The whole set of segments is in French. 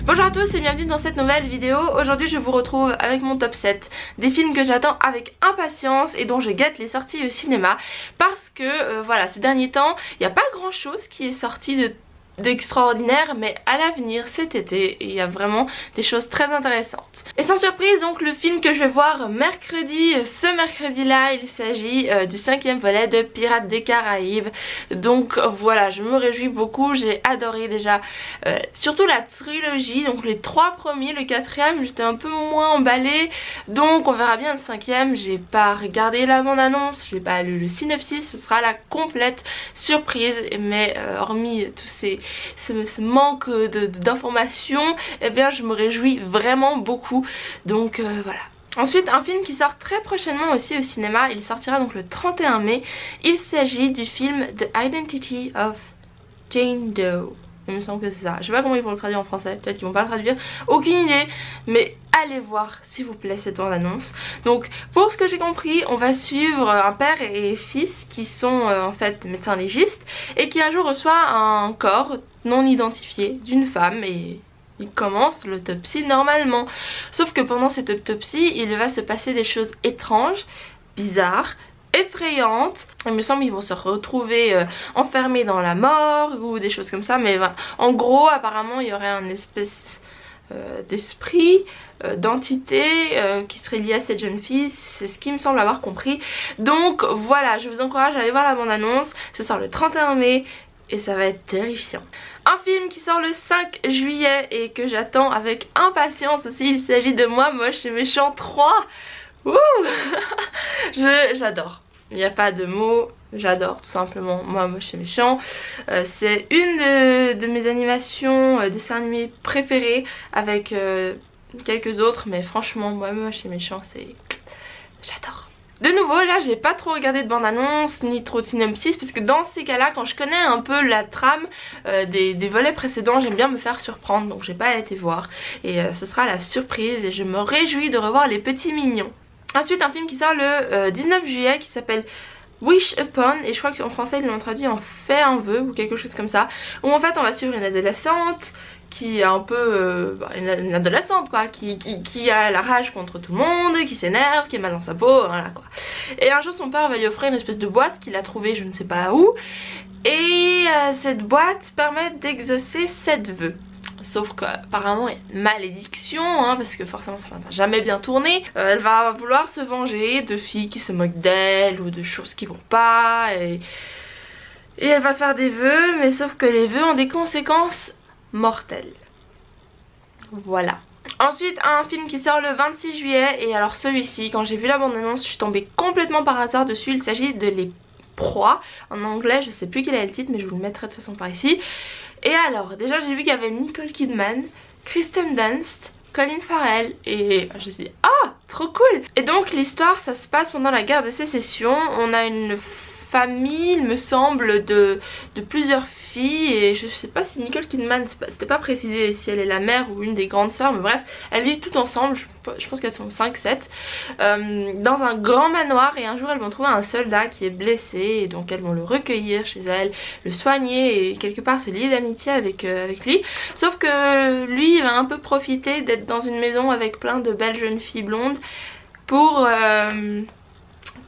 Bonjour à tous et bienvenue dans cette nouvelle vidéo. Aujourd'hui je vous retrouve avec mon top 7 des films que j'attends avec impatience et dont je guette les sorties au cinéma. Parce que voilà, ces derniers temps il n'y a pas grand chose qui est sorti d'extraordinaire, mais à l'avenir cet été il y a vraiment des choses très intéressantes. Et sans surprise, donc le film que je vais voir mercredi, ce mercredi là, il s'agit du 5e volet de Pirates des Caraïbes. Donc voilà, je me réjouis beaucoup, j'ai adoré déjà surtout la trilogie, donc les 3 premiers, le 4e j'étais un peu moins emballée, donc on verra bien le 5e. J'ai pas regardé la bande annonce, j'ai pas lu le synopsis, ce sera la complète surprise, mais hormis tous ce manque d'informations, eh bien je me réjouis vraiment beaucoup, donc voilà. Ensuite, un film qui sort très prochainement aussi au cinéma, il sortira donc le 31 mai, il s'agit du film The Identity of Jane Doe. Il me semble que c'est ça, je sais pas comment ils vont le traduire en français, peut-être qu'ils vont pas le traduire, aucune idée, mais allez voir s'il vous plaît cette bande annonce. Donc pour ce que j'ai compris, on va suivre un père et fils qui sont en fait médecins légistes et qui un jour reçoit un corps non identifié d'une femme et il commence l'autopsie normalement. Sauf que pendant cette autopsie il va se passer des choses étranges, bizarres, effrayantes. Il me semble qu'ils vont se retrouver enfermés dans la morgue ou des choses comme ça, mais en gros apparemment il y aurait un espèce d'esprit, d'entité qui serait liée à cette jeune fille, c'est ce qui me semble avoir compris. Donc voilà, je vous encourage à aller voir la bande annonce, ça sort le 31 mai et ça va être terrifiant. Un film qui sort le 5 juillet et que j'attends avec impatience aussi, il s'agit de Moi Moche et Méchant 3. Ouh j'adore. Il n'y a pas de mots, j'adore tout simplement Moi Moche et Méchant. C'est une de mes animations, dessins animés préférés avec quelques autres, mais franchement Moi Moche et Méchant c'est... j'adore. De nouveau là j'ai pas trop regardé de bande annonce ni trop de synopsis, parce que dans ces cas là quand je connais un peu la trame des volets précédents, j'aime bien me faire surprendre, donc j'ai pas été voir et ce sera la surprise et je me réjouis de revoir les petits mignons. Ensuite un film qui sort le 19 juillet qui s'appelle Wish Upon, et je crois qu'en français ils l'ont traduit en Fais un vœu ou quelque chose comme ça, où en fait on va suivre une adolescente qui est un peu une adolescente quoi, qui a la rage contre tout le monde, qui s'énerve, qui est mal dans sa peau, voilà quoi. Et un jour son père va lui offrir une espèce de boîte qu'il a trouvée je ne sais pas où, et cette boîte permet d'exaucer 7 vœux. Sauf qu'apparemment il y a une malédiction, hein, parce que forcément ça va jamais bien tourner. Elle va vouloir se venger de filles qui se moquent d'elle ou de choses qui vont pas, et elle va faire des vœux, mais sauf que les vœux ont des conséquences mortelles. Voilà. Ensuite un film qui sort le 26 juillet, et alors celui-ci quand j'ai vu la bande annonce je suis tombée complètement par hasard dessus. Il s'agit de Les Proies, en anglais je sais plus quel est le titre mais je vous le mettrai de toute façon par ici. Et alors déjà j'ai vu qu'il y avait Nicole Kidman, Kristen Dunst, Colin Farrell, et je me suis dit ah trop cool. Et donc l'histoire ça se passe pendant la guerre de sécession. On a une famille il me semble de plusieurs filles, et je sais pas si Nicole Kidman, c'était pas précisé si elle est la mère ou une des grandes sœurs, mais bref elles vivent toutes ensemble, je pense qu'elles sont 5-7 dans un grand manoir, et un jour elles vont trouver un soldat qui est blessé, et donc elles vont le recueillir chez elles, le soigner et quelque part se lier d'amitié avec lui. Sauf que lui il va un peu profiter d'être dans une maison avec plein de belles jeunes filles blondes pour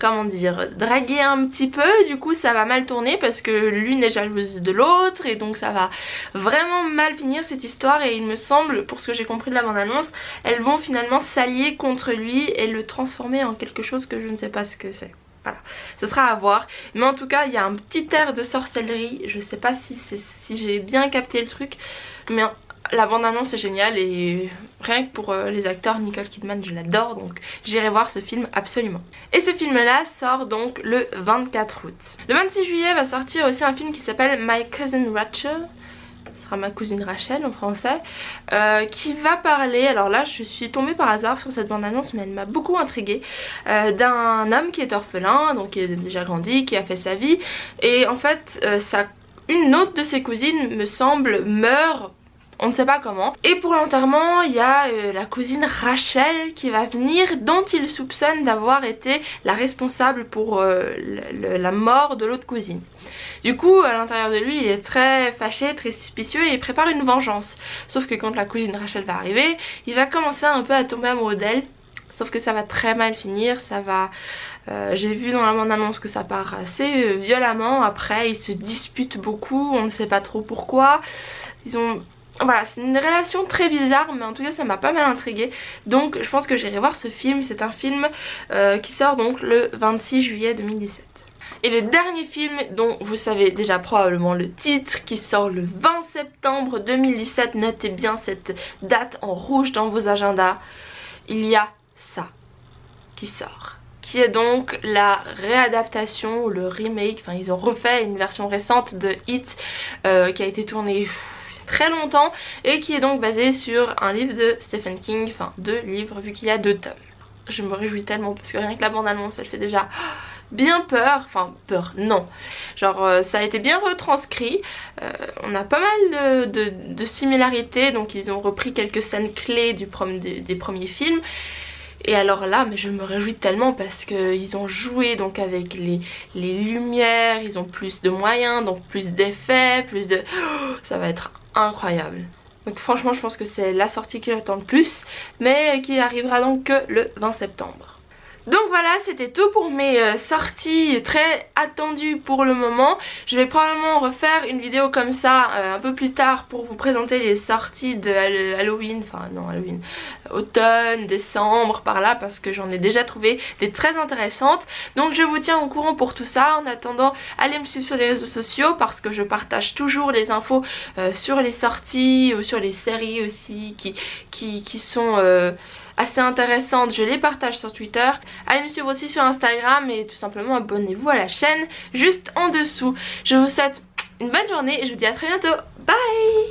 comment dire, draguer un petit peu. Du coup ça va mal tourner parce que l'une est jalouse de l'autre, et donc ça va vraiment mal finir cette histoire. Et il me semble, pour ce que j'ai compris de la bande annonce, elles vont finalement s'allier contre lui et le transformer en quelque chose que je ne sais pas ce que c'est. Voilà, ce sera à voir, mais en tout cas il y a un petit air de sorcellerie. Je sais pas si j'ai bien capté le truc, mais la bande annonce est géniale, et rien que pour les acteurs, Nicole Kidman je l'adore, donc j'irai voir ce film absolument. Et ce film là sort donc le 24 août. Le 26 juillet va sortir aussi un film qui s'appelle My Cousin Rachel, ce sera Ma Cousine Rachel en français, qui va parler, alors là je suis tombée par hasard sur cette bande annonce mais elle m'a beaucoup intriguée, d'un homme qui est orphelin, donc qui est déjà grandi, qui a fait sa vie, et en fait une autre de ses cousines me semble meurt On ne sait pas comment. Et pour l'enterrement, il y a la cousine Rachel qui va venir, dont il soupçonne d'avoir été la responsable pour la mort de l'autre cousine. Du coup, à l'intérieur de lui, il est très fâché, très suspicieux et il prépare une vengeance. Sauf que quand la cousine Rachel va arriver, il va commencer un peu à tomber amoureux d'elle. Sauf que ça va très mal finir, ça va... j'ai vu dans la bande-annonce que ça part assez violemment. Après, ils se disputent beaucoup, on ne sait pas trop pourquoi. Ils ont... Voilà, c'est une relation très bizarre, mais en tout cas ça m'a pas mal intriguée. Donc je pense que j'irai voir ce film. C'est un film qui sort donc le 26 juillet 2017. Et le dernier film dont vous savez déjà probablement le titre, qui sort le 20 septembre 2017, notez bien cette date en rouge dans vos agendas, il y a ça qui sort. Qui est donc la réadaptation ou le remake, enfin ils ont refait une version récente de It qui a été tournée très longtemps et qui est donc basé sur un livre de Stephen King, enfin 2 livres vu qu'il y a 2 tomes. Je me réjouis tellement parce que rien que la bande-annonce elle fait déjà bien peur, enfin peur non, genre ça a été bien retranscrit, on a pas mal de similarités, donc ils ont repris quelques scènes clés des premiers films. Et alors là, mais je me réjouis tellement parce qu'ils ont joué donc avec les lumières, ils ont plus de moyens, donc plus d'effets, plus de... Oh, ça va être incroyable. Donc franchement je pense que c'est la sortie qui j'attends le plus, mais qui arrivera donc que le 20 septembre. Donc voilà, c'était tout pour mes sorties très attendues pour le moment. Je vais probablement refaire une vidéo comme ça un peu plus tard pour vous présenter les sorties de Halloween, enfin non Halloween, automne, décembre, par là, parce que j'en ai déjà trouvé des très intéressantes. Donc je vous tiens au courant pour tout ça. En attendant, allez me suivre sur les réseaux sociaux parce que je partage toujours les infos sur les sorties ou sur les séries aussi qui sont... assez intéressantes, je les partage sur Twitter. Allez me suivre aussi sur Instagram et tout simplement abonnez-vous à la chaîne juste en dessous. Je vous souhaite une bonne journée et je vous dis à très bientôt. Bye!